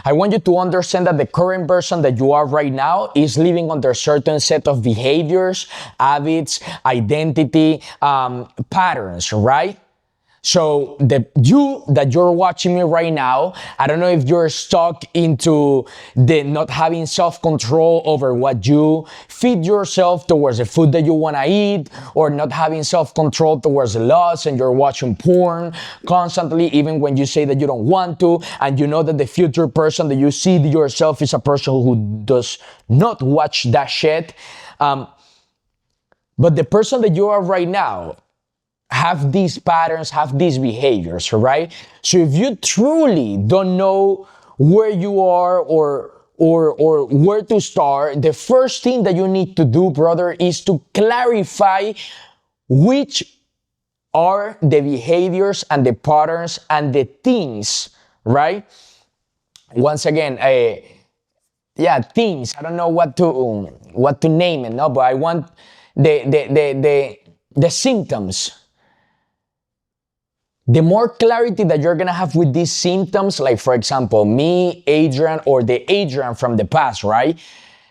I want you to understand that the current version that you are right now is living under a certain set of behaviors, habits, identity, patterns, right? So the you that you're watching me right now, I don't know if you're stuck into the not having self-control over what you feed yourself towards the food that you want to eat, or not having self-control towards the lust and you're watching porn constantly, even when you say that you don't want to, and you know that the future person that you see yourself is a person who does not watch that shit. But the person that you are right now, have these patterns, have these behaviors, right? So if you truly don't know where you are or where to start, the first thing that you need to do, brother, is to clarify which are the behaviors and the patterns and the things, right? Once again, things. I don't know what to name it, no, but I want the symptoms. The more clarity that you're gonna have with these symptoms, like for example, me, Adrian, or the Adrian from the past, right?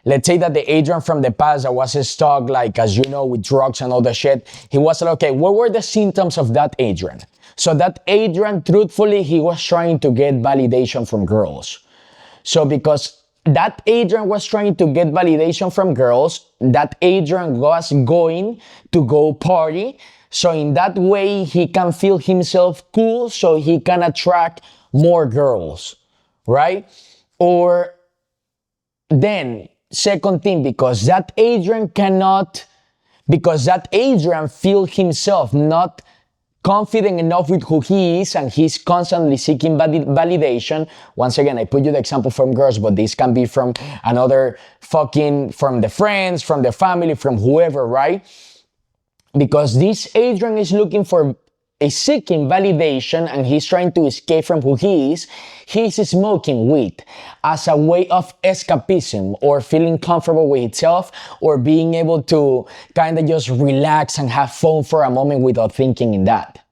Let's say that the Adrian from the past that was stuck, like, as you know, with drugs and all the shit, he was like, okay, what were the symptoms of that Adrian? So that Adrian, truthfully, he was trying to get validation from girls. So because that Adrian was trying to get validation from girls, that Adrian was going to go party. So in that way, he can feel himself cool, so he can attract more girls, right? Or then, second thing, because that Adrian feel himself not confident enough with who he is, and he's constantly seeking validation. Once again, I put you the example from girls, but this can be from another from the friends, from the family, from whoever, right? Because this Adrian is seeking validation, and he's trying to escape from who he is. He's smoking weed as a way of escapism, or feeling comfortable with himself, or being able to kind of just relax and have fun for a moment without thinking in that.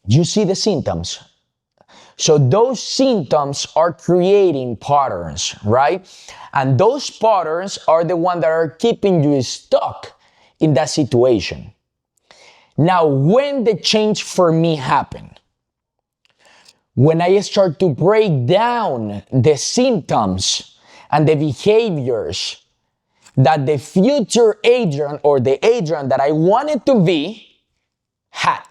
You see the symptoms. So those symptoms are creating patterns, right? And those patterns are the ones that are keeping you stuck in that situation. Now, when the change for me happened, when I start to break down the symptoms and the behaviors that the future Adrian, or the Adrian that I wanted to be, had,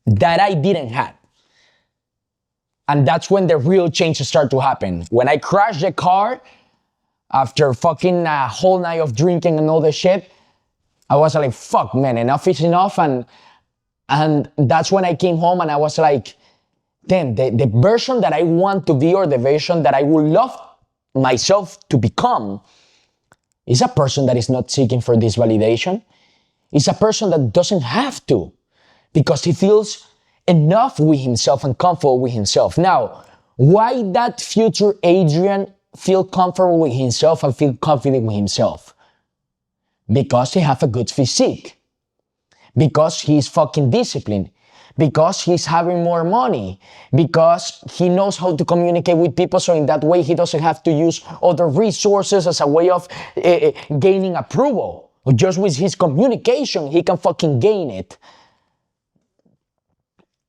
that I didn't have. And that's when the real change started to happen. When I crashed the car, after fucking a whole night of drinking and all the shit, I was like, fuck, man, enough is enough. And that's when I came home and I was like, damn, the version that I want to be, or the version that I would love myself to become, is a person that is not seeking for this validation. It's a person that doesn't have to, because he feels enough with himself and comfortable with himself. Now, why that future Adrian feel comfortable with himself and feel confident with himself? Because he have a good physique. Because he's fucking disciplined. Because he's having more money. Because he knows how to communicate with people, so in that way he doesn't have to use other resources as a way of gaining approval. Just with his communication, he can fucking gain it.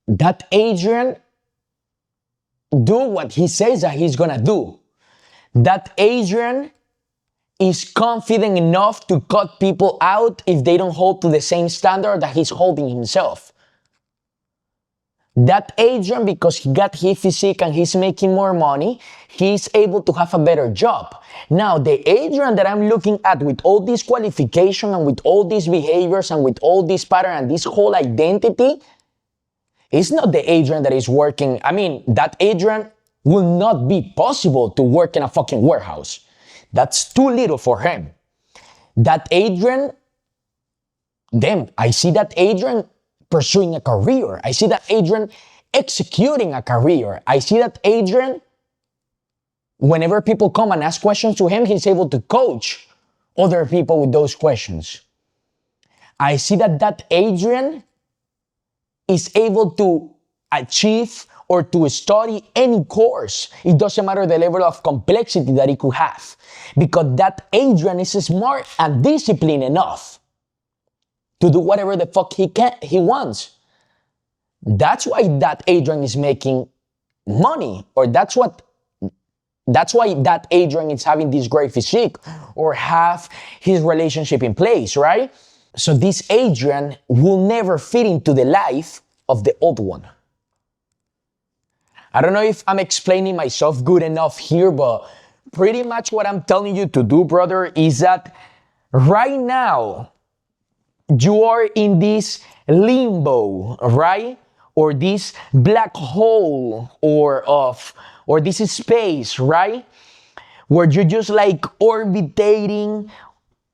That Adrian do what he says that he's gonna do. That Adrian is confident enough to cut people out if they don't hold to the same standard that he's holding himself. That Adrian, because he got his physique and he's making more money, he's able to have a better job. Now, the Adrian that I'm looking at with all this qualification and with all these behaviors and with all this pattern and this whole identity, is not the Adrian that is working. I mean, that Adrian will not be possible to work in a fucking warehouse. That's too little for him. That Adrian, I see that Adrian pursuing a career. I see that Adrian executing a career. I see that Adrian, whenever people come and ask questions to him, he's able to coach other people with those questions. I see that Adrian is able to achieve or to study any course. It doesn't matter the level of complexity that it could have. Because that Adrian is smart and disciplined enough to do whatever the fuck he wants. That's why that Adrian is making money, or that's why that Adrian is having this great physique or have his relationship in place, right? So this Adrian will never fit into the life of the old one. I don't know if I'm explaining myself good enough here, but pretty much what I'm telling you to do, brother, is that right now you are in this limbo, right? Or this black hole or this space, right? Where you're just like orbitating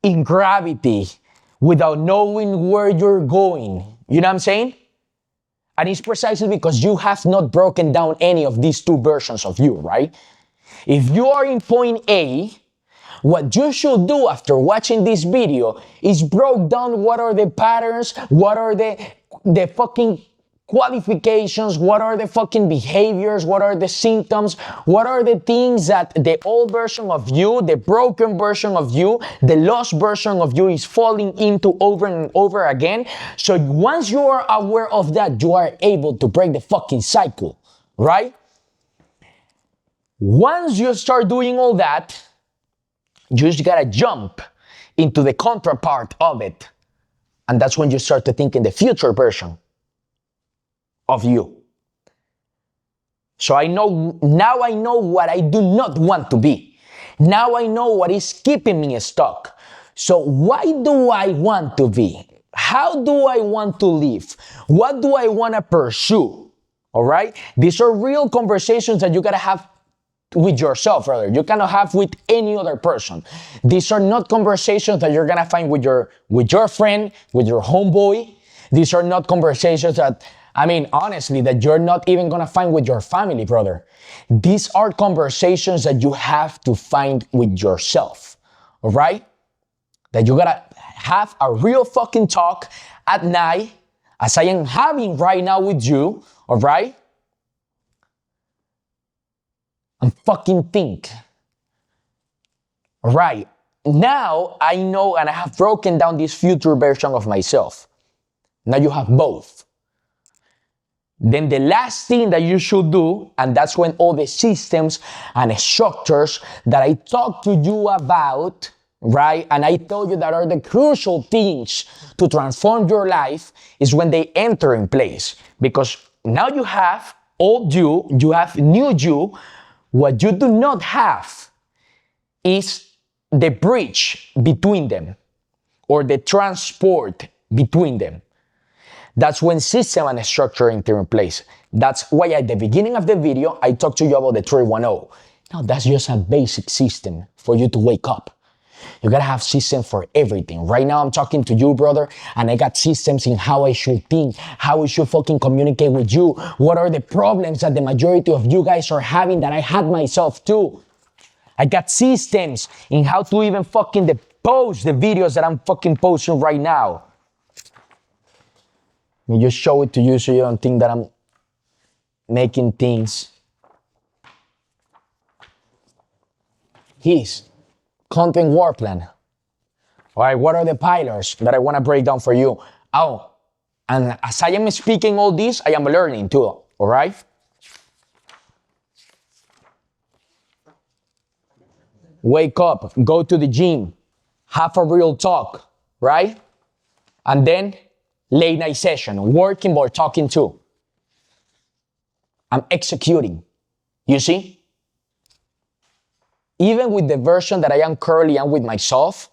in gravity without knowing where you're going. You know what I'm saying? And it's precisely because you have not broken down any of these two versions of you, right? If you are in point A, what you should do after watching this video is broke down what are the patterns, what are the fucking qualifications, what are the fucking behaviors, what are the symptoms, what are the things that the old version of you, the broken version of you, the lost version of you is falling into over and over again. So once you are aware of that, you are able to break the fucking cycle, right? Once you start doing all that, you just gotta jump into the counterpart of it. And that's when you start to think in the future version of you. So now I know what I do not want to be. Now I know what is keeping me stuck. So why do I want to be? How do I want to live? What do I want to pursue? All right? These are real conversations that you gotta have with yourself, brother. You cannot have with any other person. These are not conversations that you're gonna find with your friend, with your homeboy. These are not conversations that, honestly, that you're not even gonna find with your family, brother. These are conversations that you have to find with yourself, all right? That you gotta have a real fucking talk at night, as I am having right now with you, all right? And fucking think. All right, now I know and I have broken down this future version of myself. Now you have both. Then the last thing that you should do, and that's when all the systems and structures that I talked to you about, right, and I told you that are the crucial things to transform your life, is when they enter in place. Because now you have old you have new you. What you do not have is the bridge between them or the transport between them. That's when system and structure enter in place. That's why at the beginning of the video, I talked to you about the 310. Now that's just a basic system for you to wake up. You gotta have systems for everything. Right now I'm talking to you, brother, and I got systems in how I should think, how I should fucking communicate with you. What are the problems that the majority of you guys are having that I had myself too? I got systems in how to even fucking post the videos that I'm fucking posting right now. Let me just show it to you so you don't think that I'm making things. His content work plan. All right, what are the pillars that I want to break down for you? Oh, and as I am speaking all this, I am learning too, all right? Wake up, go to the gym, have a real talk, right? And then late night session, working or talking too. I'm executing, you see? Even with the version that I am currently with myself,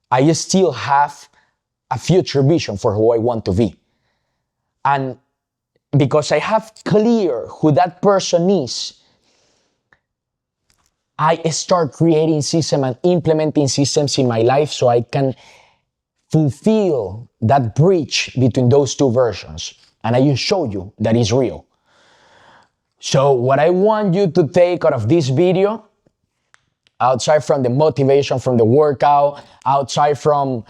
I still have a future vision for who I want to be. And because I have clear who that person is, I start creating systems and implementing systems in my life so I can fulfill that bridge between those two versions. And I just show you that is real. So what I want you to take out of this video, outside from the motivation from the workout, outside from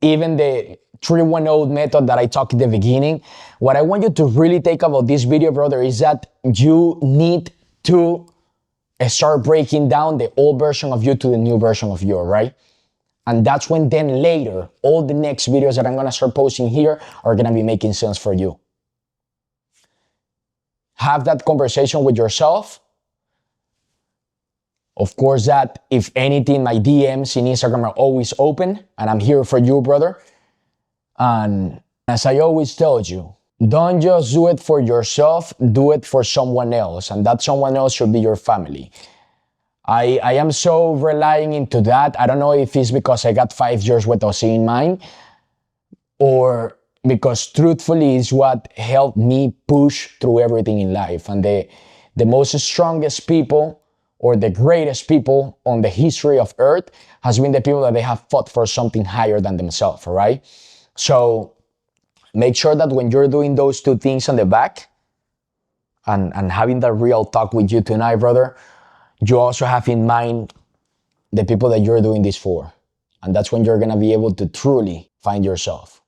even the 3-1-0 method that I talked in the beginning. What I want you to really take about this video, brother, is that you need to start breaking down the old version of you to the new version of you, right? And that's when then later, all the next videos that I'm gonna start posting here are gonna be making sense for you. Have that conversation with yourself. Of course, that if anything, my DMs in Instagram are always open, and I'm here for you, brother. And as I always told you, don't just do it for yourself, do it for someone else. And that someone else should be your family. I am so relying into that. I don't know if it's because I got 5 years with OC in mind, or because truthfully it's what helped me push through everything in life. And the most strongest people, or the greatest people on the history of Earth, has been the people that they have fought for something higher than themselves, right? So make sure that when you're doing those two things on the back, and having that real talk with you tonight, brother, you also have in mind the people that you're doing this for. And that's when you're gonna be able to truly find yourself.